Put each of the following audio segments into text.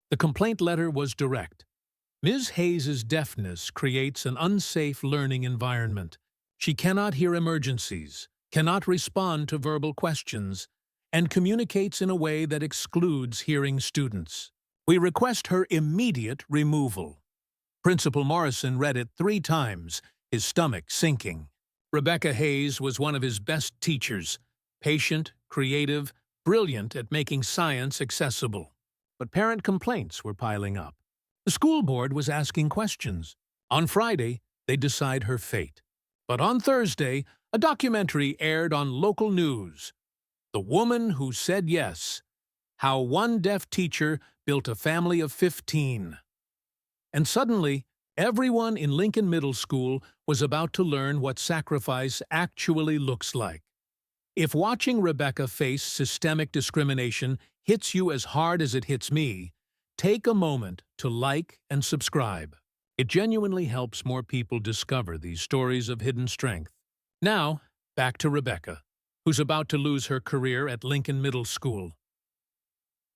The complaint letter was direct. Ms. Hayes's deafness creates an unsafe learning environment. She cannot hear emergencies, cannot respond to verbal questions, and communicates in a way that excludes hearing students. We request her immediate removal. Principal Morrison read it 3 times, his stomach sinking. Rebecca Hayes was one of his best teachers, patient, creative, brilliant at making science accessible. But parent complaints were piling up. The school board was asking questions. On Friday, they'd decide her fate. But on Thursday, a documentary aired on local news. The Woman Who Said Yes: How One Deaf Teacher Built a Family of 15. And suddenly, everyone in Lincoln Middle School was about to learn what sacrifice actually looks like. If watching Rebecca face systemic discrimination hits you as hard as it hits me, take a moment to like and subscribe. It genuinely helps more people discover these stories of hidden strength. Now, back to Rebecca, who's about to lose her career at Lincoln Middle School.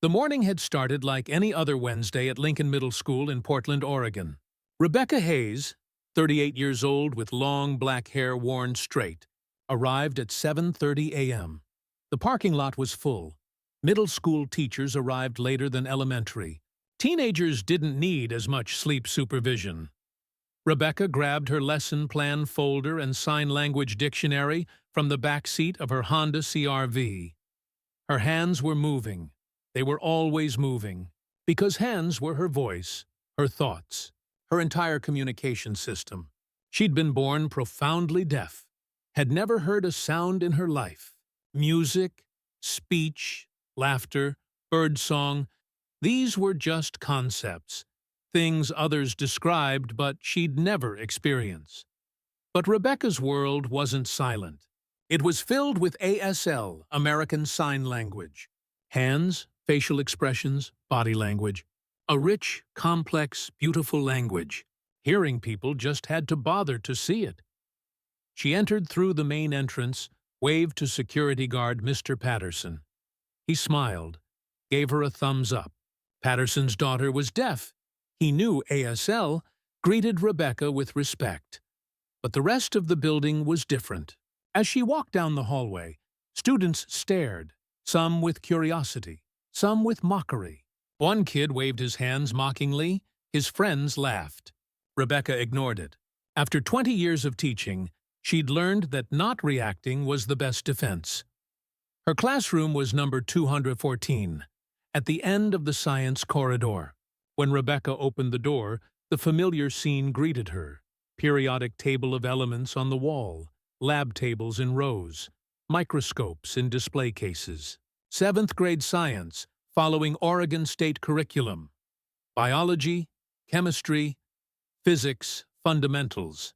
The morning had started like any other Wednesday at Lincoln Middle School in Portland, Oregon. Rebecca Hayes, 38 years old with long black hair worn straight, arrived at 7:30 a.m. The parking lot was full. Middle school teachers arrived later than elementary. Teenagers didn't need as much sleep supervision. Rebecca grabbed her lesson plan folder and sign language dictionary from the back seat of her Honda CR-V. Her hands were moving. They were always moving, because hands were her voice, her thoughts, her entire communication system. She'd been born profoundly deaf, had never heard a sound in her life. Music, speech, laughter, birdsong, these were just concepts, things others described but she'd never experienced. But Rebecca's world wasn't silent. It was filled with ASL, American Sign Language. Hands, facial expressions, body language. A rich, complex, beautiful language. Hearing people just had to bother to see it. She entered through the main entrance, waved to security guard Mr. Patterson. He smiled, gave her a thumbs up. Patterson's daughter was deaf. He knew ASL, greeted Rebecca with respect. But the rest of the building was different. As she walked down the hallway, students stared, some with curiosity, some with mockery. One kid waved his hands mockingly. His friends laughed. Rebecca ignored it. After 20 years of teaching, she'd learned that not reacting was the best defense. Her classroom was number 214, at the end of the science corridor. When Rebecca opened the door, the familiar scene greeted her. Periodic table of elements on the wall, lab tables in rows, microscopes in display cases. 7th grade science, following Oregon State curriculum. Biology, chemistry, physics, fundamentals.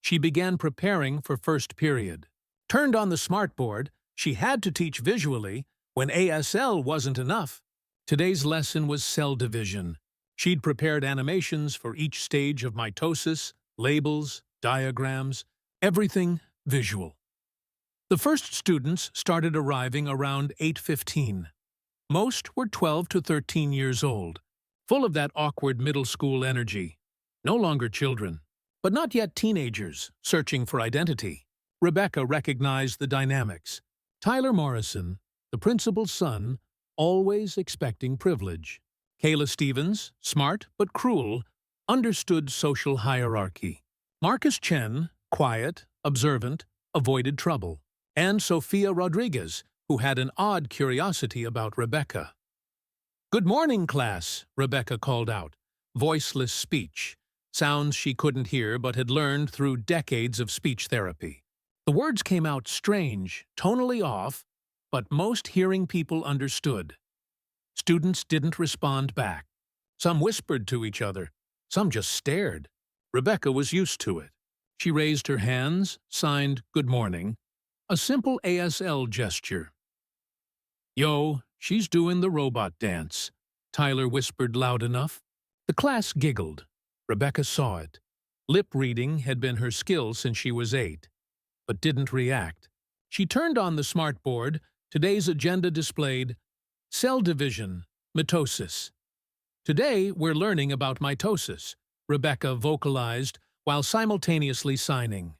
She began preparing for first period. Turned on the smartboard, she had to teach visually when ASL wasn't enough. Today's lesson was cell division. She'd prepared animations for each stage of mitosis, labels, diagrams, everything visual. The first students started arriving around 8:15. Most were 12 to 13 years old, full of that awkward middle school energy. No longer children, but not yet teenagers, searching for identity. Rebecca recognized the dynamics. Tyler Morrison, the principal's son, always expecting privilege. Kayla Stevens, smart but cruel, understood social hierarchy. Marcus Chen, quiet, observant, avoided trouble. And Sophia Rodriguez, who had an odd curiosity about Rebecca. "Good morning, class," Rebecca called out. Voiceless speech, sounds she couldn't hear but had learned through decades of speech therapy. The words came out strange, tonally off, but most hearing people understood. Students didn't respond back. Some whispered to each other. Some just stared. Rebecca was used to it. She raised her hands, signed "Good morning," a simple ASL gesture. "Yo, she's doing the robot dance," Tyler whispered loud enough. The class giggled. Rebecca saw it. Lip reading had been her skill since she was 8, but didn't react. She turned on the smartboard. Today's agenda displayed cell division, mitosis. Today, we're learning about mitosis, Rebecca vocalized while simultaneously signing.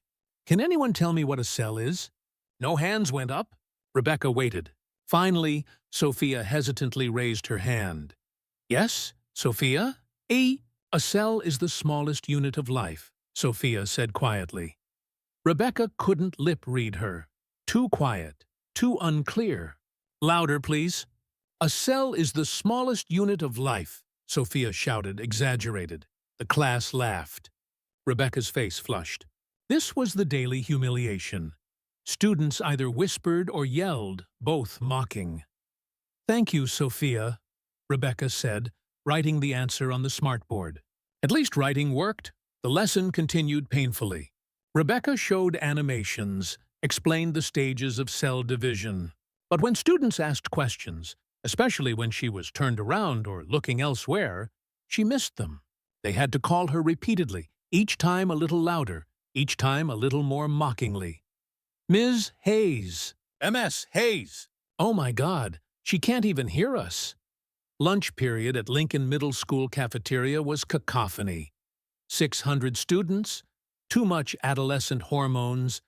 Can anyone tell me what a cell is? No hands went up. Rebecca waited. Finally, Sophia hesitantly raised her hand. Yes, Sophia? A cell is the smallest unit of life, Sophia said quietly. Rebecca couldn't lip-read her. Too quiet, too unclear. Louder, please. A cell is the smallest unit of life, Sophia shouted, exaggerated. The class laughed. Rebecca's face flushed. This was the daily humiliation. Students either whispered or yelled, both mocking. Thank you, Sophia, Rebecca said, writing the answer on the smartboard. At least writing worked. The lesson continued painfully. Rebecca showed animations, explained the stages of cell division. But when students asked questions, especially when she was turned around or looking elsewhere, she missed them. They had to call her repeatedly, each time a little louder, each time a little more mockingly. Ms. Hayes. Ms. Hayes. Oh my God, she can't even hear us. Lunch period at Lincoln Middle School cafeteria was cacophony. 600 students, too much adolescent hormones,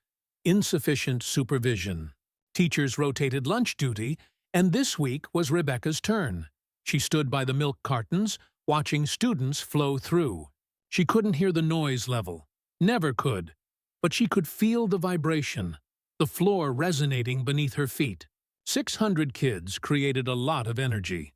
insufficient supervision. Teachers rotated lunch duty, and this week was Rebecca's turn. She stood by the milk cartons, watching students flow through. She couldn't hear the noise level. Never could. But she could feel the vibration, the floor resonating beneath her feet. 600 kids created a lot of energy.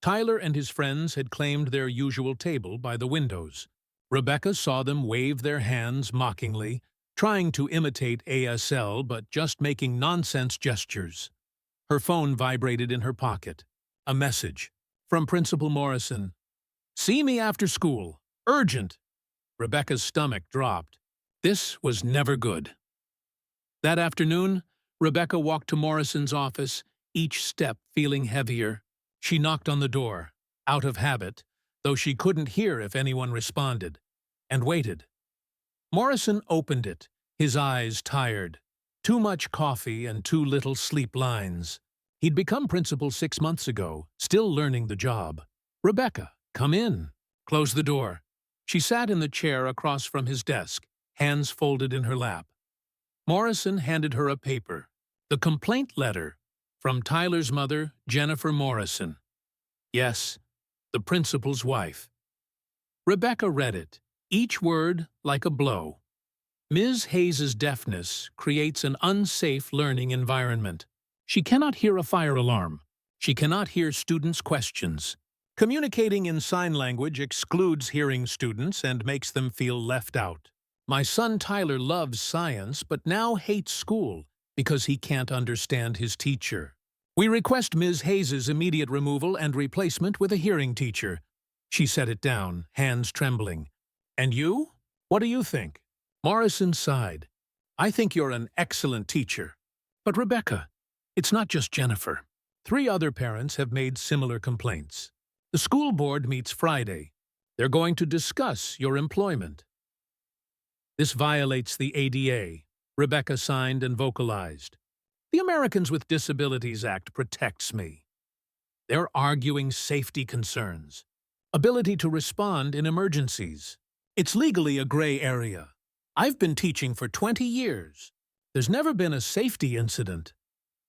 Tyler and his friends had claimed their usual table by the windows. Rebecca saw them wave their hands mockingly, trying to imitate ASL but just making nonsense gestures. Her phone vibrated in her pocket. A message from Principal Morrison. See me after school. Urgent. Rebecca's stomach dropped. This was never good. That afternoon, Rebecca walked to Morrison's office, each step feeling heavier. She knocked on the door, out of habit, though she couldn't hear if anyone responded, and waited. Morrison opened it, his eyes tired. Too much coffee and too little sleep lines. He'd become principal 6 months ago, still learning the job. Rebecca, come in. Close the door. She sat in the chair across from his desk, hands folded in her lap. Morrison handed her a paper, the complaint letter, from Tyler's mother, Jennifer Morrison. Yes, the principal's wife. Rebecca read it, each word like a blow. Ms. Hayes's deafness creates an unsafe learning environment. She cannot hear a fire alarm. She cannot hear students' questions. Communicating in sign language excludes hearing students and makes them feel left out. My son Tyler loves science but now hates school because he can't understand his teacher. We request Ms. Hayes's immediate removal and replacement with a hearing teacher. She set it down, hands trembling. And you? What do you think? Morrison sighed. I think you're an excellent teacher. But Rebecca, it's not just Jennifer. 3 other parents have made similar complaints. The school board meets Friday. They're going to discuss your employment. This violates the ADA, Rebecca signed and vocalized. The Americans with Disabilities Act protects me. They're arguing safety concerns, ability to respond in emergencies. It's legally a gray area. I've been teaching for 20 years. There's never been a safety incident.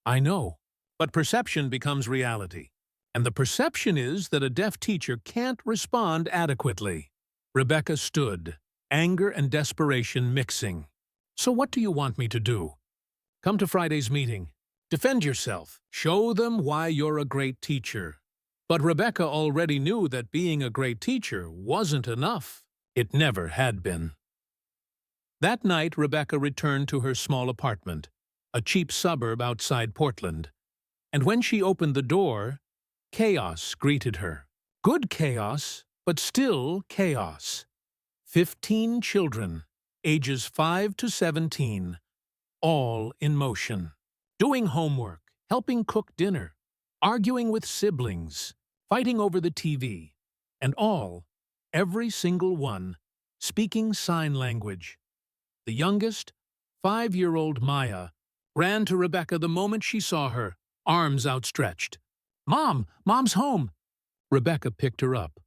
I know, but perception becomes reality. And the perception is that a deaf teacher can't respond adequately. Rebecca stood, anger and desperation mixing. So what do you want me to do? Come to Friday's meeting. Defend yourself. Show them why you're a great teacher. But Rebecca already knew that being a great teacher wasn't enough. It never had been. That night, Rebecca returned to her small apartment, a cheap suburb outside Portland. And when she opened the door, chaos greeted her. Good chaos, but still chaos. 15 children, ages 5 to 17, all in motion. Doing homework, helping cook dinner, arguing with siblings, fighting over the TV, and all, every single one, speaking sign language. The youngest, 5-year-old Maya, ran to Rebecca the moment she saw her, arms outstretched. Mom! Mom's home! Rebecca picked her up,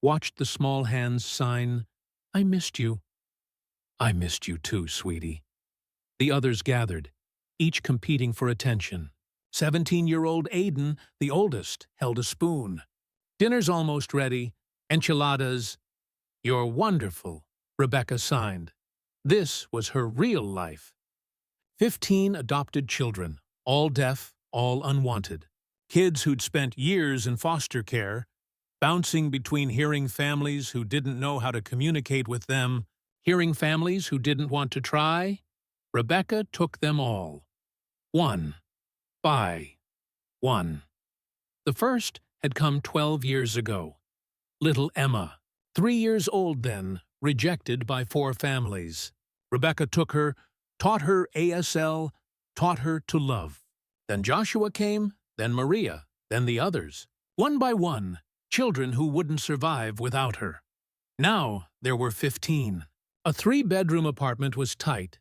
watched the small hands sign, "I missed you." "I missed you too, sweetie." The others gathered, each competing for attention. 17-year-old Aiden, the oldest, held a spoon. "Dinner's almost ready. Enchiladas." "You're wonderful," Rebecca signed. This was her real life. 15 adopted children, all deaf, all unwanted. Kids who'd spent years in foster care, bouncing between hearing families who didn't know how to communicate with them, hearing families who didn't want to try. Rebecca took them all, one by one. The first had come 12 years ago. Little Emma, 3 years old then, rejected by 4 families. Rebecca took her, taught her ASL, taught her to love. Then Joshua came, then Maria, then the others. One by one, children who wouldn't survive without her. Now there were 15. A 3-bedroom apartment was tight.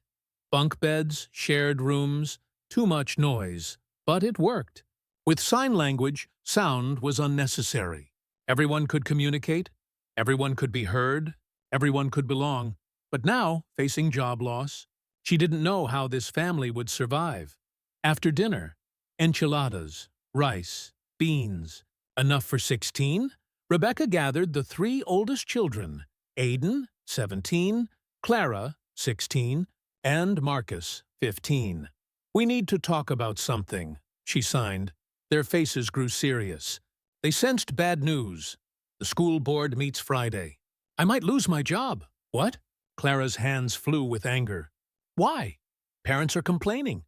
Bunk beds, shared rooms, too much noise. But it worked. With sign language, sound was unnecessary. Everyone could communicate. Everyone could be heard. Everyone could belong. But now, facing job loss, she didn't know how this family would survive. After dinner, enchiladas, rice, beans. Enough for 16? Rebecca gathered the 3 oldest children, Aiden, 17, Clara, 16, and Marcus, 15. "We need to talk about something," she signed. Their faces grew serious. They sensed bad news. "The school board meets Friday." "I might lose my job." "What?" Clara's hands flew with anger. "Why?" "Parents are complaining.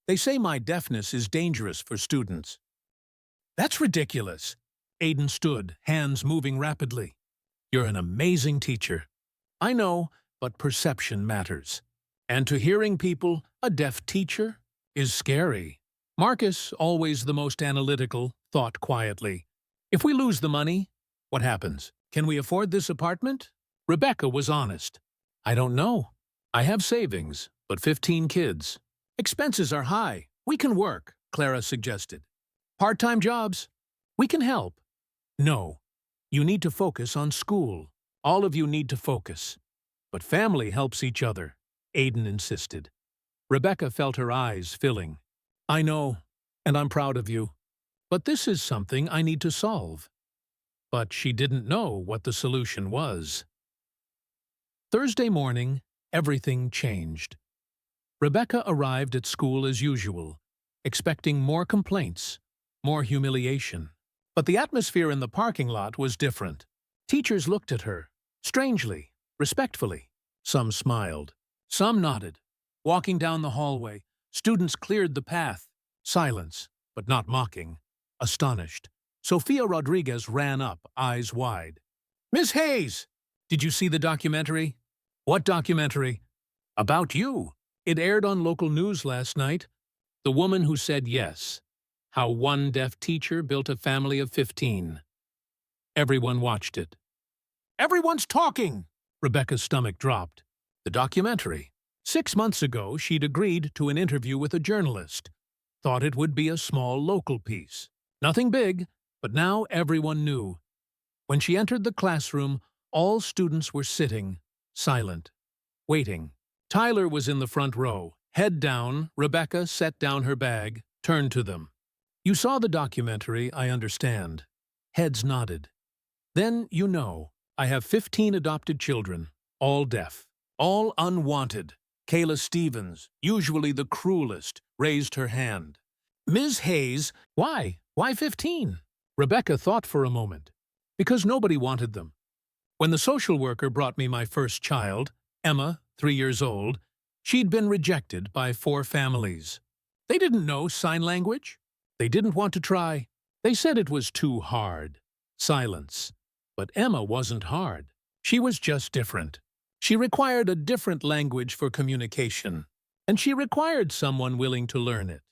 They say my deafness is dangerous for students." "That's ridiculous." Aiden stood, hands moving rapidly. "You're an amazing teacher." "I know, but perception matters. And to hearing people, a deaf teacher is scary." Marcus, always the most analytical, thought quietly. "If we lose the money, what happens? Can we afford this apartment?" Rebecca was honest. "I don't know. I have savings, but 15 kids. Expenses are high. We can work," Clara suggested. "Part-time jobs. We can help." "No. You need to focus on school. All of you need to focus." "But family helps each other," Aiden insisted. Rebecca felt her eyes filling. "I know, and I'm proud of you. But this is something I need to solve." But she didn't know what the solution was. Thursday morning, everything changed. Rebecca arrived at school as usual, expecting more complaints, more humiliation. But the atmosphere in the parking lot was different. Teachers looked at her, strangely, respectfully. Some smiled. Some nodded. Walking down the hallway, students cleared the path. Silence, but not mocking. Astonished. Sophia Rodriguez ran up, eyes wide. "Miss Hayes! Did you see the documentary?" "What documentary?" "About you. It aired on local news last night. The woman who said yes. How one deaf teacher built a family of 15. Everyone watched it. "Everyone's talking!" Rebecca's stomach dropped. The documentary. 6 months ago, she'd agreed to an interview with a journalist. Thought it would be a small local piece. Nothing big, but now everyone knew. When she entered the classroom, all students were sitting, silent, waiting. Tyler was in the front row. Head down, Rebecca set down her bag, turned to them. "You saw the documentary, I understand." Heads nodded. "Then you know, I have 15 adopted children, all deaf, all unwanted." Kayla Stevens, usually the cruelest, raised her hand. "Ms. Hayes, why? Why 15? Rebecca thought for a moment. "Because nobody wanted them. When the social worker brought me my first child, Emma, 3 years old, she'd been rejected by 4 families. They didn't know sign language. They didn't want to try. They said it was too hard." Silence. But Emma wasn't hard. She was just different. She required a different language for communication, and she required someone willing to learn it.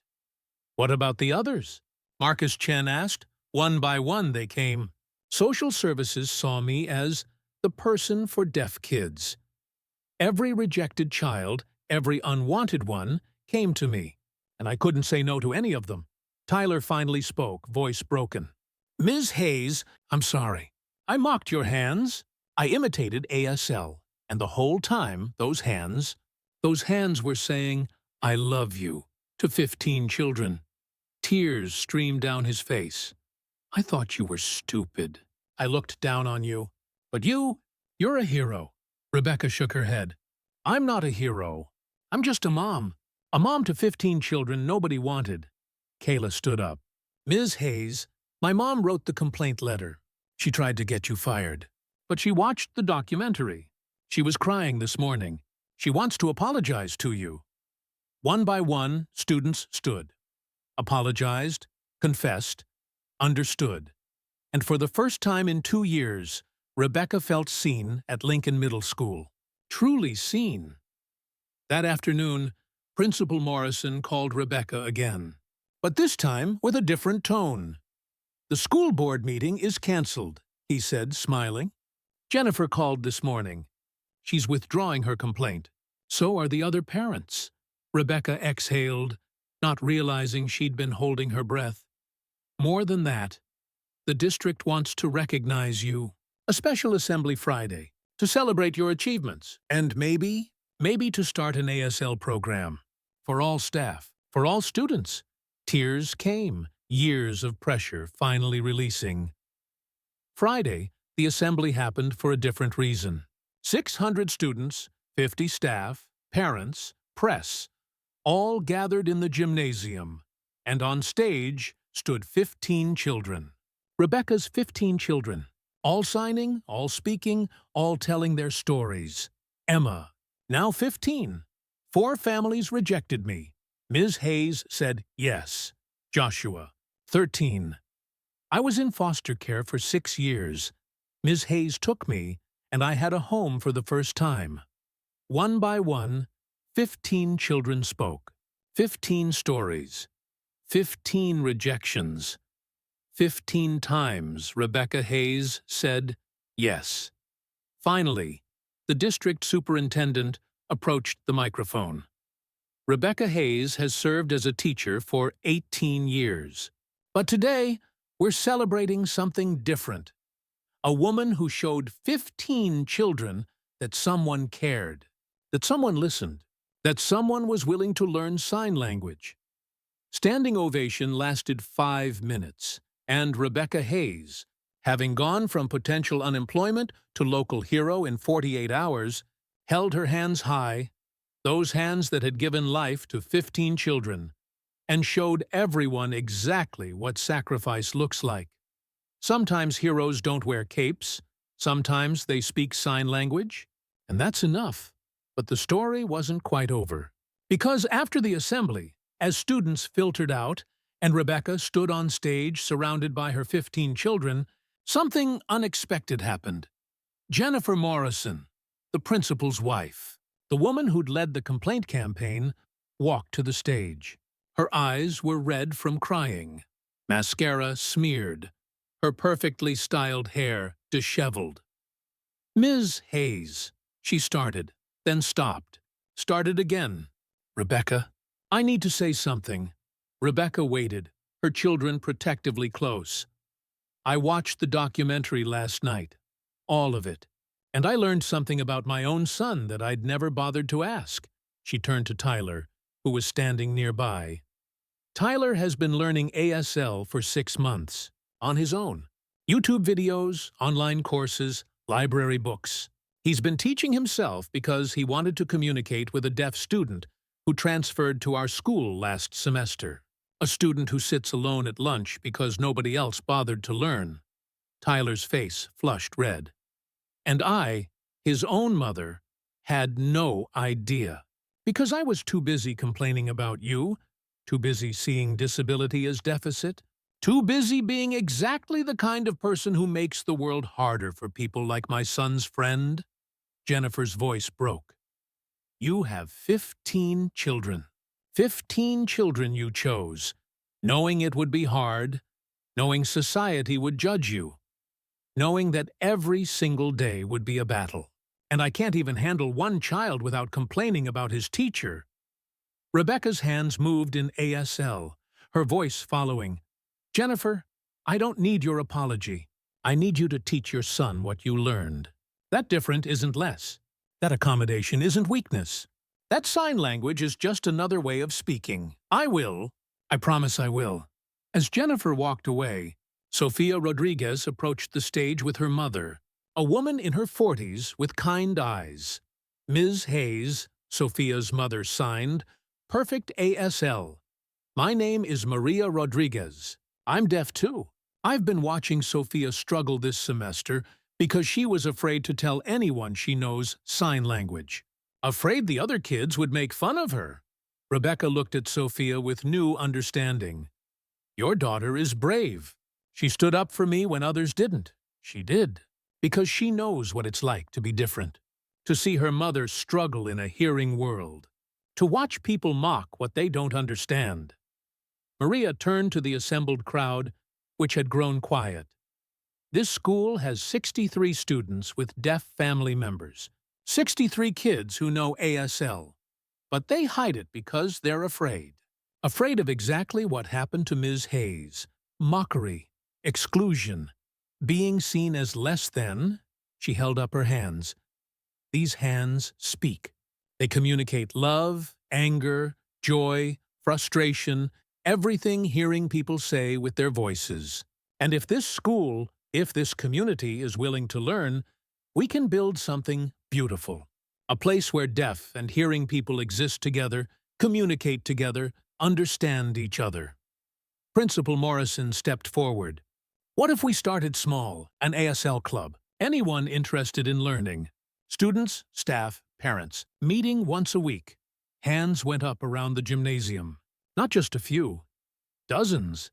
"What about the others?" Marcus Chen asked. One by one they came. Social services saw me as the person for deaf kids. Every rejected child, every unwanted one, came to me, and I couldn't say no to any of them. Tyler finally spoke, voice broken. "Ms. Hayes, I'm sorry. I mocked your hands. I imitated ASL. And the whole time, those hands were saying, I love you, to 15 children. Tears streamed down his face. I thought you were stupid. I looked down on you. But you're a hero. Rebecca shook her head. I'm not a hero. I'm just a mom. A mom to 15 children nobody wanted. Kayla stood up. Ms. Hayes, my mom wrote the complaint letter. She tried to get you fired. But she watched the documentary. She was crying this morning. She wants to apologize to you. One by one, students stood. Apologized, confessed, understood. And for the first time in 2 years, Rebecca felt seen at Lincoln Middle School. Truly seen. That afternoon, Principal Morrison called Rebecca again. But this time with a different tone. The school board meeting is canceled, he said, smiling. Jennifer called this morning. She's withdrawing her complaint. So are the other parents. Rebecca exhaled, not realizing she'd been holding her breath. More than that, the district wants to recognize you. A special assembly Friday to celebrate your achievements. And maybe to start an ASL program. For all staff, for all students. Tears came, years of pressure finally releasing. Friday, the assembly happened for a different reason. 600 students, 50 staff, parents, press, all gathered in the gymnasium, and on stage stood 15 children. Rebecca's 15 children, all signing, all speaking, all telling their stories. Emma, now 15. 4 families rejected me. Ms. Hayes said yes. Joshua, 13. I was in foster care for 6 years. Ms. Hayes took me, and I had a home for the first time. One by one, 15 children spoke. 15 stories. 15 rejections. 15 times Rebecca Hayes said yes. Finally, the district superintendent approached the microphone. Rebecca Hayes has served as a teacher for 18 years. But today, we're celebrating something different. A woman who showed 15 children that someone cared, that someone listened, that someone was willing to learn sign language. Standing ovation lasted 5 minutes, and Rebecca Hayes, having gone from potential unemployment to local hero in 48 hours, held her hands high, those hands that had given life to 15 children, and showed everyone exactly what sacrifice looks like. Sometimes heroes don't wear capes, sometimes they speak sign language, and that's enough. But the story wasn't quite over. Because after the assembly, as students filtered out and Rebecca stood on stage surrounded by her 15 children, something unexpected happened. Jennifer Morrison, the principal's wife, the woman who'd led the complaint campaign, walked to the stage. Her eyes were red from crying, mascara smeared, her perfectly styled hair disheveled. Ms. Hayes, she started, then stopped, started again. Rebecca, I need to say something. Rebecca waited, her children protectively close. I watched the documentary last night, all of it, and I learned something about my own son that I'd never bothered to ask. She turned to Tyler, who was standing nearby. Tyler has been learning ASL for 6 months, on his own. YouTube videos, online courses, library books. He's been teaching himself because he wanted to communicate with a deaf student who transferred to our school last semester. A student who sits alone at lunch because nobody else bothered to learn. Tyler's face flushed red. And I, his own mother, had no idea. Because I was too busy complaining about you, too busy seeing disability as deficit, too busy being exactly the kind of person who makes the world harder for people like my son's friend. Jennifer's voice broke. You have 15 children. 15 children you chose, knowing it would be hard, knowing society would judge you, knowing that every single day would be a battle. And I can't even handle one child without complaining about his teacher. Rebecca's hands moved in ASL, her voice following. Jennifer, I don't need your apology. I need you to teach your son what you learned. That different isn't less. That accommodation isn't weakness. That sign language is just another way of speaking. I will. I promise I will. As Jennifer walked away, Sofia Rodriguez approached the stage with her mother, a woman in her 40s with kind eyes. Ms. Hayes, Sofia's mother, signed, "Perfect ASL. My name is Maria Rodriguez. I'm deaf too. I've been watching Sofia struggle this semester because she was afraid to tell anyone she knows sign language. Afraid the other kids would make fun of her." Rebecca looked at Sofia with new understanding. "Your daughter is brave. She stood up for me when others didn't. She did, because she knows what it's like to be different, to see her mother struggle in a hearing world, to watch people mock what they don't understand." Maria turned to the assembled crowd, which had grown quiet. "This school has 63 students with deaf family members, 63 kids who know ASL, but they hide it because they're afraid. Afraid of exactly what happened to Ms. Hayes. Mockery, exclusion, being seen as less than." She held up her hands. "These hands speak. They communicate love, anger, joy, frustration, everything hearing people say with their voices. And if this school, if this community is willing to learn, we can build something beautiful. A place where deaf and hearing people exist together, communicate together, understand each other." Principal Morrison stepped forward. "What if we started small, an ASL club? Anyone interested in learning? Students, staff, parents, meeting once a week." Hands went up around the gymnasium. Not just a few. Dozens.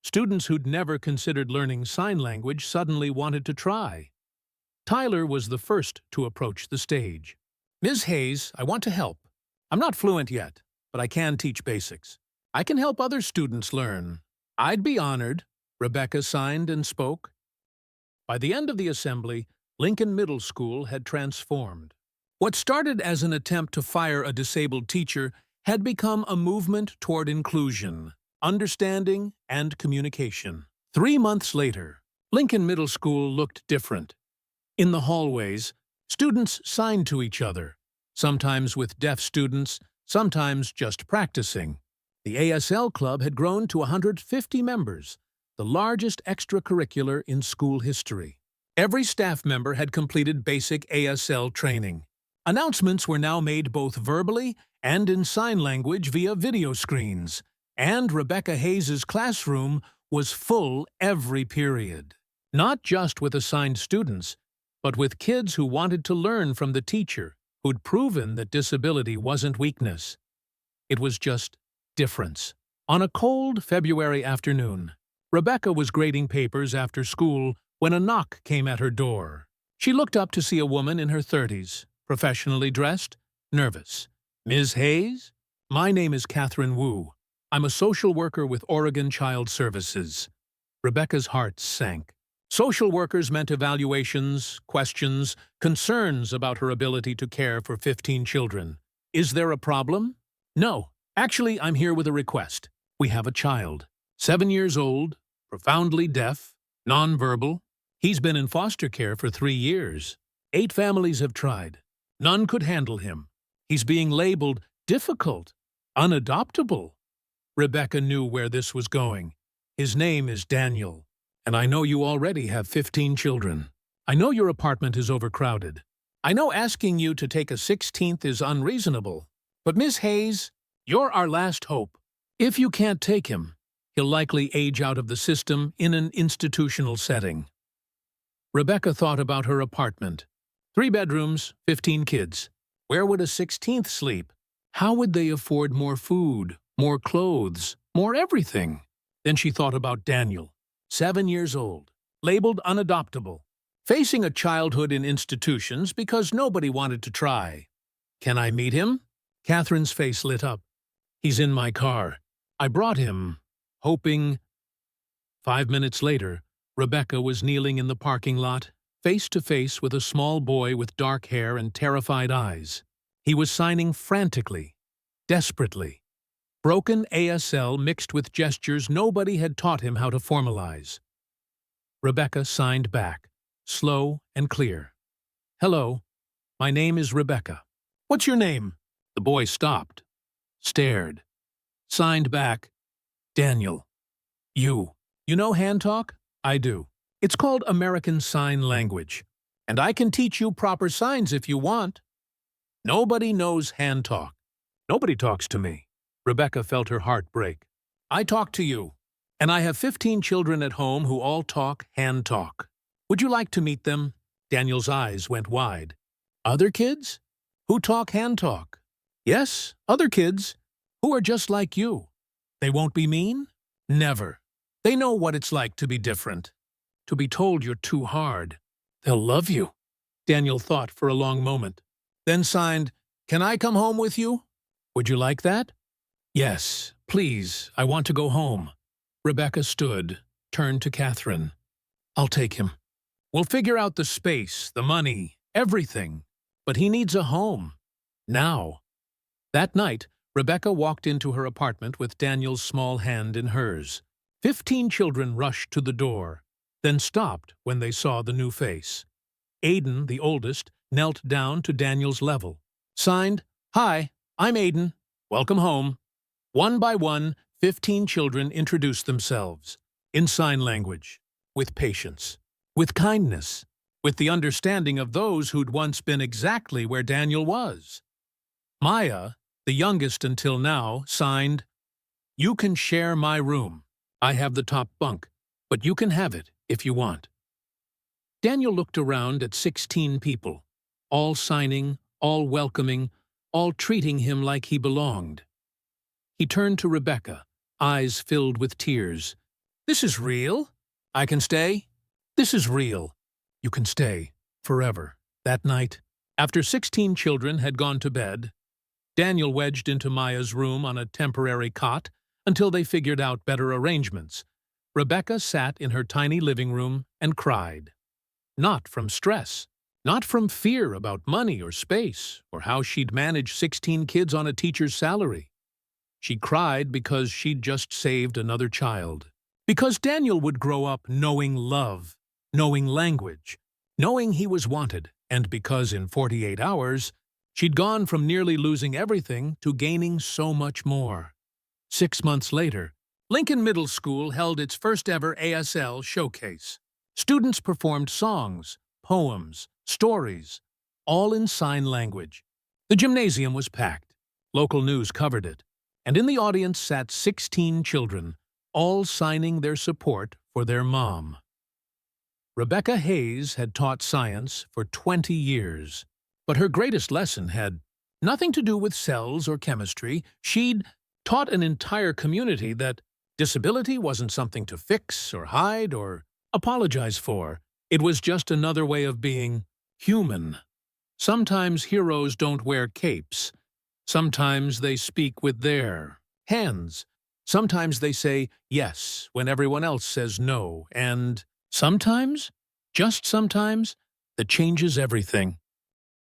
Students who'd never considered learning sign language suddenly wanted to try. Tyler was the first to approach the stage. "Ms. Hayes, I want to help. I'm not fluent yet, but I can teach basics. I can help other students learn." "I'd be honored," Rebecca signed and spoke. By the end of the assembly, Lincoln Middle School had transformed. What started as an attempt to fire a disabled teacher had become a movement toward inclusion, understanding, and communication. 3 months later, Lincoln Middle School looked different. In the hallways, students signed to each other, sometimes with deaf students, sometimes just practicing. The ASL Club had grown to 150 members, the largest extracurricular in school history. Every staff member had completed basic ASL training. Announcements were now made both verbally and in sign language via video screens, and Rebecca Hayes's classroom was full every period. Not just with assigned students, but with kids who wanted to learn from the teacher who'd proven that disability wasn't weakness. It was just difference. On a cold February afternoon, Rebecca was grading papers after school when a knock came at her door. She looked up to see a woman in her 30s, professionally dressed, nervous. "Ms. Hayes? My name is Catherine Wu. I'm a social worker with Oregon Child Services." Rebecca's heart sank. Social workers meant evaluations, questions, concerns about her ability to care for 15 children. "Is there a problem?" "No. Actually, I'm here with a request. We have a child, 7 years old, profoundly deaf, nonverbal. He's been in foster care for 3 years. 8 families have tried. None could handle him. He's being labeled difficult, unadoptable." Rebecca knew where this was going. "His name is Daniel, and I know you already have 15 children. I know your apartment is overcrowded. I know asking you to take a 16th is unreasonable. But Miss Hayes, you're our last hope. If you can't take him, he'll likely age out of the system in an institutional setting." Rebecca thought about her apartment. 3 bedrooms, 15 kids. Where would a 16th sleep? How would they afford more food, more clothes, more everything? Then she thought about Daniel, 7 years old, labeled unadoptable, facing a childhood in institutions because nobody wanted to try. "Can I meet him?" Catherine's face lit up. "He's in my car. I brought him, hoping—" 5 minutes later, Rebecca was kneeling in the parking lot, face to face with a small boy with dark hair and terrified eyes. He was signing frantically, desperately. Broken ASL mixed with gestures nobody had taught him how to formalize. Rebecca signed back, slow and clear. Hello, my name is Rebecca. What's your name? The boy stopped, stared, signed back, Daniel. You. You know hand talk? I do. It's called American Sign Language, and I can teach you proper signs if you want. Nobody knows hand talk. Nobody talks to me. Rebecca felt her heart break. I talk to you, and I have 15 children at home who all talk hand talk. Would you like to meet them? Daniel's eyes went wide. Other kids? Who talk hand talk? Yes, other kids, who are just like you. They won't be mean? Never. They know what it's like to be different. To be told you're too hard. They'll love you. Daniel thought for a long moment, then signed, Can I come home with you? Would you like that? Yes, please, I want to go home. Rebecca stood, turned to Catherine. I'll take him. We'll figure out the space, the money, everything. But he needs a home. Now. That night, Rebecca walked into her apartment with Daniel's small hand in hers. 15 children rushed to the door, then stopped when they saw the new face. Aiden, the oldest, knelt down to Daniel's level. Signed, Hi, I'm Aiden. Welcome home. One by one, 15 children introduced themselves, in sign language, with patience, with kindness, with the understanding of those who'd once been exactly where Daniel was. Maya, the youngest until now, signed, You can share my room. I have the top bunk, but you can have it if you want. Daniel looked around at 16 people, all signing, all welcoming, all treating him like he belonged. He turned to Rebecca, eyes filled with tears. This is real? I can stay? This is real. You can stay, forever. That night, after 16 children had gone to bed, Daniel wedged into Maya's room on a temporary cot until they figured out better arrangements. Rebecca sat in her tiny living room and cried. Not from stress, not from fear about money or space or how she'd manage 16 kids on a teacher's salary. She cried because she'd just saved another child. Because Daniel would grow up knowing love, knowing language, knowing he was wanted, and because in 48 hours, she'd gone from nearly losing everything to gaining so much more. 6 months later, Lincoln Middle School held its first-ever ASL showcase. Students performed songs, poems, stories, all in sign language. The gymnasium was packed. Local news covered it. And in the audience sat 16 children, all signing their support for their mom. Rebecca Hayes had taught science for 20 years, but her greatest lesson had nothing to do with cells or chemistry. She'd taught an entire community that disability wasn't something to fix or hide or apologize for. It was just another way of being human. Sometimes heroes don't wear capes. Sometimes they speak with their hands. Sometimes they say yes when everyone else says no. And sometimes, just sometimes, that changes everything.